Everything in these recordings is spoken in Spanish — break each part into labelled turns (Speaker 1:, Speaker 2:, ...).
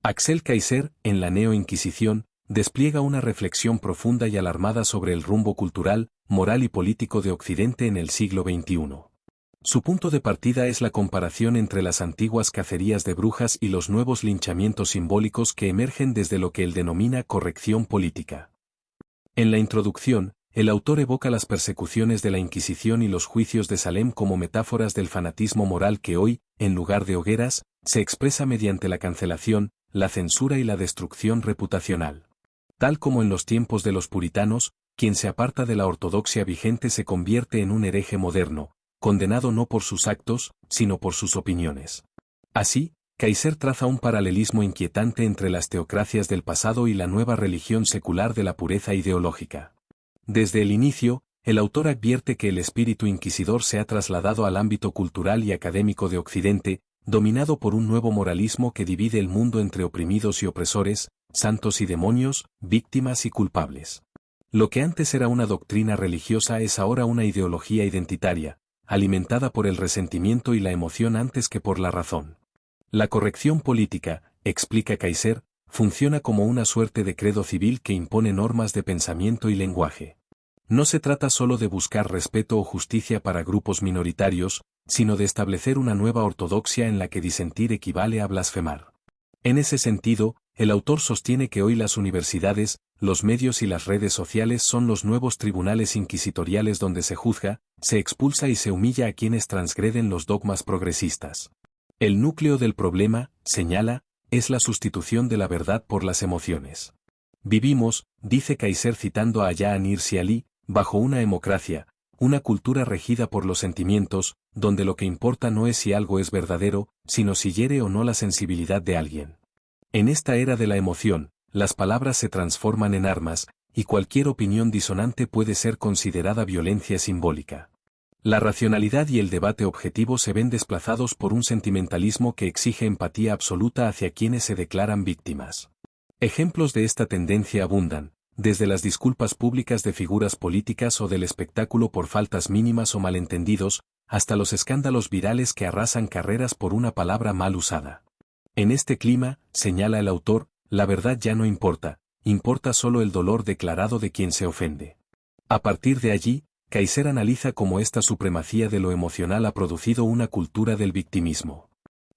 Speaker 1: Axel Kaiser, en la Neo-Inquisición, despliega una reflexión profunda y alarmada sobre el rumbo cultural, moral y político de Occidente en el siglo XXI. Su punto de partida es la comparación entre las antiguas cacerías de brujas y los nuevos linchamientos simbólicos que emergen desde lo que él denomina corrección política. En la introducción, el autor evoca las persecuciones de la Inquisición y los juicios de Salem como metáforas del fanatismo moral que hoy, en lugar de hogueras, se expresa mediante la cancelación, la censura y la destrucción reputacional. Tal como en los tiempos de los puritanos, quien se aparta de la ortodoxia vigente se convierte en un hereje moderno, condenado no por sus actos, sino por sus opiniones. Así, Kaiser traza un paralelismo inquietante entre las teocracias del pasado y la nueva religión secular de la pureza ideológica. Desde el inicio, el autor advierte que el espíritu inquisidor se ha trasladado al ámbito cultural y académico de Occidente, dominado por un nuevo moralismo que divide el mundo entre oprimidos y opresores, santos y demonios, víctimas y culpables. Lo que antes era una doctrina religiosa es ahora una ideología identitaria, alimentada por el resentimiento y la emoción antes que por la razón. La corrección política, explica Kaiser, funciona como una suerte de credo civil que impone normas de pensamiento y lenguaje. No se trata solo de buscar respeto o justicia para grupos minoritarios, sino de establecer una nueva ortodoxia en la que disentir equivale a blasfemar. En ese sentido, el autor sostiene que hoy las universidades, los medios y las redes sociales son los nuevos tribunales inquisitoriales donde se juzga, se expulsa y se humilla a quienes transgreden los dogmas progresistas. El núcleo del problema, señala, es la sustitución de la verdad por las emociones. Vivimos, dice Kaiser citando a Ayaan Hirsi Ali, bajo una democracia, una cultura regida por los sentimientos, donde lo que importa no es si algo es verdadero, sino si hiere o no la sensibilidad de alguien. En esta era de la emoción, las palabras se transforman en armas, y cualquier opinión disonante puede ser considerada violencia simbólica. La racionalidad y el debate objetivo se ven desplazados por un sentimentalismo que exige empatía absoluta hacia quienes se declaran víctimas. Ejemplos de esta tendencia abundan, desde las disculpas públicas de figuras políticas o del espectáculo por faltas mínimas o malentendidos, hasta los escándalos virales que arrasan carreras por una palabra mal usada. En este clima, señala el autor, la verdad ya no importa, importa solo el dolor declarado de quien se ofende. A partir de allí, Kaiser analiza cómo esta supremacía de lo emocional ha producido una cultura del victimismo.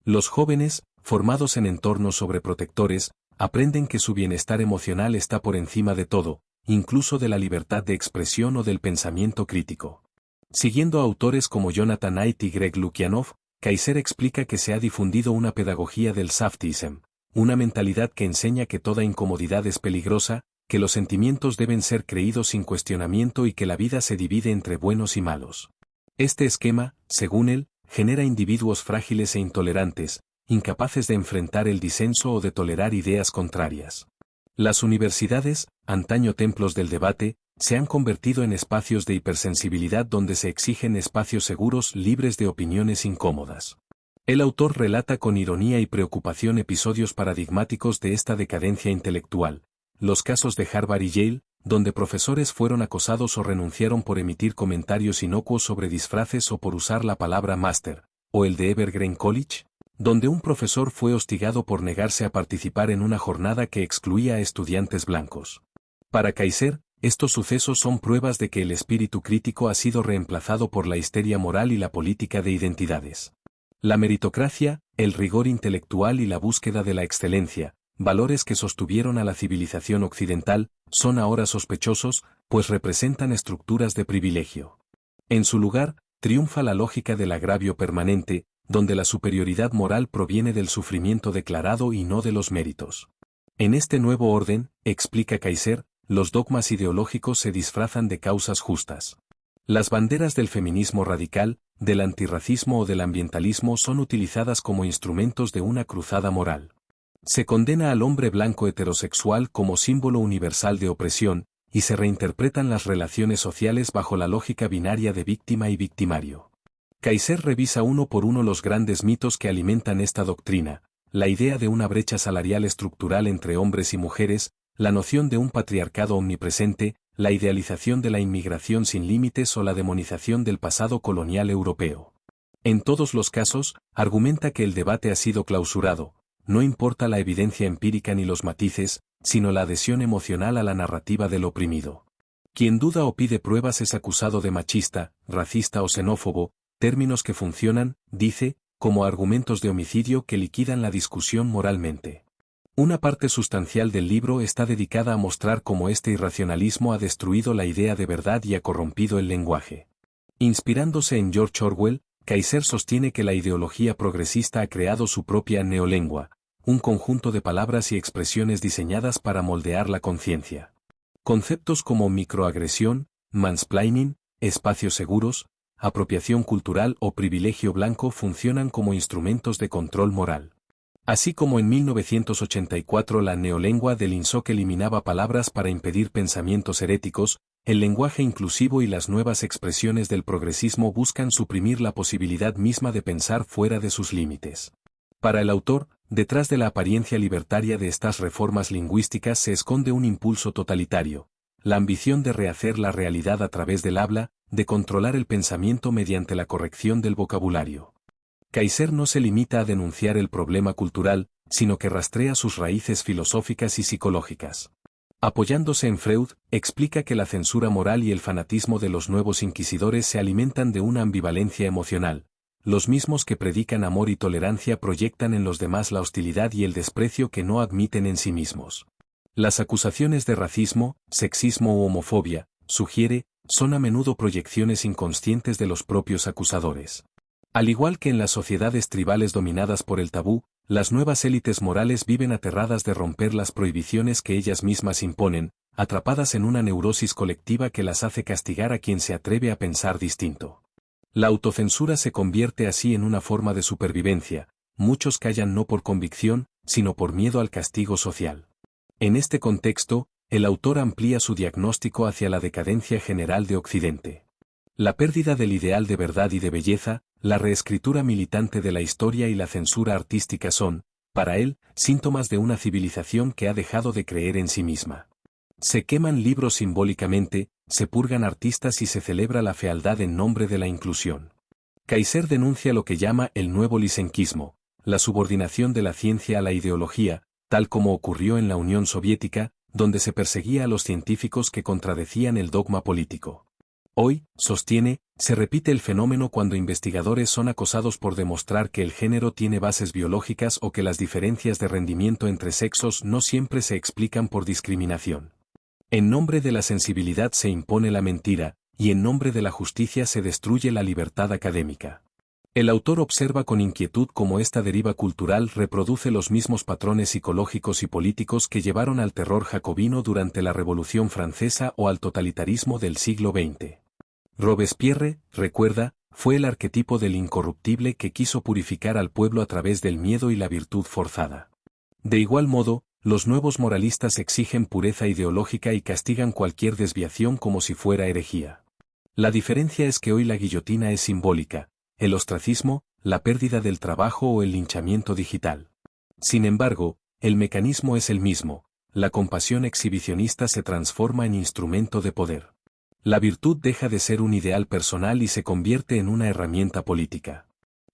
Speaker 1: Los jóvenes, formados en entornos sobreprotectores, aprenden que su bienestar emocional está por encima de todo, incluso de la libertad de expresión o del pensamiento crítico. Siguiendo a autores como Jonathan Haidt y Greg Lukianoff, Kaiser explica que se ha difundido una pedagogía del safetyism, una mentalidad que enseña que toda incomodidad es peligrosa, que los sentimientos deben ser creídos sin cuestionamiento y que la vida se divide entre buenos y malos. Este esquema, según él, genera individuos frágiles e intolerantes, incapaces de enfrentar el disenso o de tolerar ideas contrarias. Las universidades, antaño templos del debate, se han convertido en espacios de hipersensibilidad donde se exigen espacios seguros libres de opiniones incómodas. El autor relata con ironía y preocupación episodios paradigmáticos de esta decadencia intelectual, los casos de Harvard y Yale, donde profesores fueron acosados o renunciaron por emitir comentarios inocuos sobre disfraces o por usar la palabra máster, o el de Evergreen College, donde un profesor fue hostigado por negarse a participar en una jornada que excluía a estudiantes blancos. Para Kaiser, estos sucesos son pruebas de que el espíritu crítico ha sido reemplazado por la histeria moral y la política de identidades. La meritocracia, el rigor intelectual y la búsqueda de la excelencia, valores que sostuvieron a la civilización occidental, son ahora sospechosos, pues representan estructuras de privilegio. En su lugar, triunfa la lógica del agravio permanente, donde la superioridad moral proviene del sufrimiento declarado y no de los méritos. En este nuevo orden, explica Kaiser, los dogmas ideológicos se disfrazan de causas justas. Las banderas del feminismo radical, del antirracismo o del ambientalismo son utilizadas como instrumentos de una cruzada moral. Se condena al hombre blanco heterosexual como símbolo universal de opresión, y se reinterpretan las relaciones sociales bajo la lógica binaria de víctima y victimario. Kaiser revisa uno por uno los grandes mitos que alimentan esta doctrina, la idea de una brecha salarial estructural entre hombres y mujeres, la noción de un patriarcado omnipresente, la idealización de la inmigración sin límites o la demonización del pasado colonial europeo. En todos los casos, argumenta que el debate ha sido clausurado, no importa la evidencia empírica ni los matices, sino la adhesión emocional a la narrativa del oprimido. Quien duda o pide pruebas es acusado de machista, racista o xenófobo, términos que funcionan, dice, como argumentos de homicidio que liquidan la discusión moralmente. Una parte sustancial del libro está dedicada a mostrar cómo este irracionalismo ha destruido la idea de verdad y ha corrompido el lenguaje. Inspirándose en George Orwell, Kaiser sostiene que la ideología progresista ha creado su propia neolengua, un conjunto de palabras y expresiones diseñadas para moldear la conciencia. Conceptos como microagresión, mansplaining, espacios seguros, apropiación cultural o privilegio blanco funcionan como instrumentos de control moral. Así como en 1984 la neolengua del INSOC eliminaba palabras para impedir pensamientos heréticos, el lenguaje inclusivo y las nuevas expresiones del progresismo buscan suprimir la posibilidad misma de pensar fuera de sus límites. Para el autor, detrás de la apariencia libertaria de estas reformas lingüísticas se esconde un impulso totalitario, la ambición de rehacer la realidad a través del habla, de controlar el pensamiento mediante la corrección del vocabulario. Kaiser no se limita a denunciar el problema cultural, sino que rastrea sus raíces filosóficas y psicológicas. Apoyándose en Freud, explica que la censura moral y el fanatismo de los nuevos inquisidores se alimentan de una ambivalencia emocional. Los mismos que predican amor y tolerancia proyectan en los demás la hostilidad y el desprecio que no admiten en sí mismos. Las acusaciones de racismo, sexismo u homofobia, sugiere, son a menudo proyecciones inconscientes de los propios acusadores. Al igual que en las sociedades tribales dominadas por el tabú, las nuevas élites morales viven aterradas de romper las prohibiciones que ellas mismas imponen, atrapadas en una neurosis colectiva que las hace castigar a quien se atreve a pensar distinto. La autocensura se convierte así en una forma de supervivencia, muchos callan no por convicción, sino por miedo al castigo social. En este contexto, el autor amplía su diagnóstico hacia la decadencia general de Occidente. La pérdida del ideal de verdad y de belleza, la reescritura militante de la historia y la censura artística son, para él, síntomas de una civilización que ha dejado de creer en sí misma. Se queman libros simbólicamente, se purgan artistas y se celebra la fealdad en nombre de la inclusión. Kaiser denuncia lo que llama el nuevo lysenquismo, la subordinación de la ciencia a la ideología, tal como ocurrió en la Unión Soviética, donde se perseguía a los científicos que contradecían el dogma político. Hoy, sostiene, se repite el fenómeno cuando investigadores son acosados por demostrar que el género tiene bases biológicas o que las diferencias de rendimiento entre sexos no siempre se explican por discriminación. En nombre de la sensibilidad se impone la mentira, y en nombre de la justicia se destruye la libertad académica. El autor observa con inquietud cómo esta deriva cultural reproduce los mismos patrones psicológicos y políticos que llevaron al terror jacobino durante la Revolución Francesa o al totalitarismo del siglo XX. Robespierre, recuerda, fue el arquetipo del incorruptible que quiso purificar al pueblo a través del miedo y la virtud forzada. De igual modo, los nuevos moralistas exigen pureza ideológica y castigan cualquier desviación como si fuera herejía. La diferencia es que hoy la guillotina es simbólica, el ostracismo, la pérdida del trabajo o el linchamiento digital. Sin embargo, el mecanismo es el mismo, la compasión exhibicionista se transforma en instrumento de poder. La virtud deja de ser un ideal personal y se convierte en una herramienta política.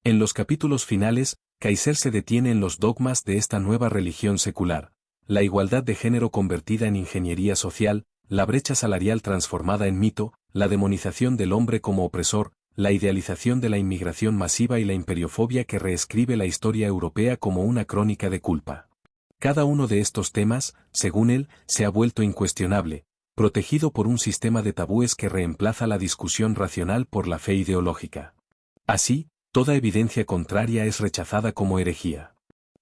Speaker 1: En los capítulos finales, Kaiser se detiene en los dogmas de esta nueva religión secular, la igualdad de género convertida en ingeniería social, la brecha salarial transformada en mito, la demonización del hombre como opresor, la idealización de la inmigración masiva y la imperiofobia que reescribe la historia europea como una crónica de culpa. Cada uno de estos temas, según él, se ha vuelto incuestionable, protegido por un sistema de tabúes que reemplaza la discusión racional por la fe ideológica. Así, toda evidencia contraria es rechazada como herejía.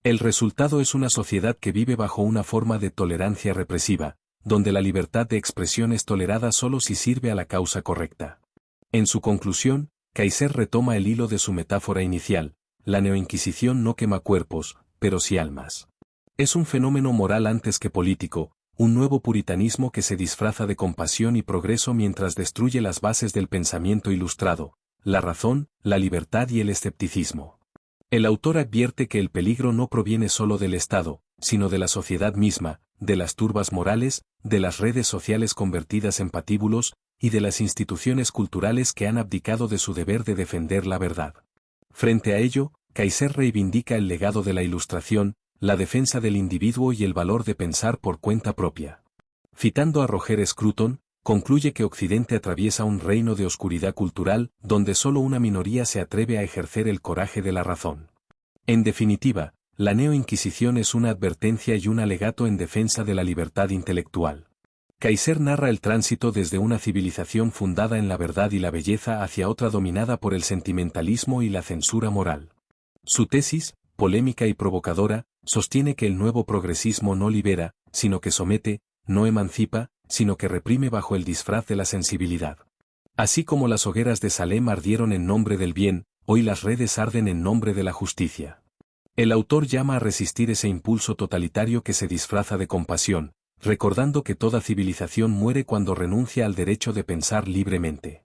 Speaker 1: El resultado es una sociedad que vive bajo una forma de tolerancia represiva, donde la libertad de expresión es tolerada solo si sirve a la causa correcta. En su conclusión, Kaiser retoma el hilo de su metáfora inicial: la neoinquisición no quema cuerpos, pero sí almas. Es un fenómeno moral antes que político, un nuevo puritanismo que se disfraza de compasión y progreso mientras destruye las bases del pensamiento ilustrado, la razón, la libertad y el escepticismo. El autor advierte que el peligro no proviene solo del Estado, sino de la sociedad misma, de las turbas morales, de las redes sociales convertidas en patíbulos, y de las instituciones culturales que han abdicado de su deber de defender la verdad. Frente a ello, Kaiser reivindica el legado de la Ilustración, la defensa del individuo y el valor de pensar por cuenta propia. Citando a Roger Scruton, concluye que Occidente atraviesa un reino de oscuridad cultural, donde solo una minoría se atreve a ejercer el coraje de la razón. En definitiva, la Neo-Inquisición es una advertencia y un alegato en defensa de la libertad intelectual. Kaiser narra el tránsito desde una civilización fundada en la verdad y la belleza hacia otra dominada por el sentimentalismo y la censura moral. Su tesis, polémica y provocadora, sostiene que el nuevo progresismo no libera, sino que somete, no emancipa, sino que reprime bajo el disfraz de la sensibilidad. Así como las hogueras de Salem ardieron en nombre del bien, hoy las redes arden en nombre de la justicia. El autor llama a resistir ese impulso totalitario que se disfraza de compasión, recordando que toda civilización muere cuando renuncia al derecho de pensar libremente.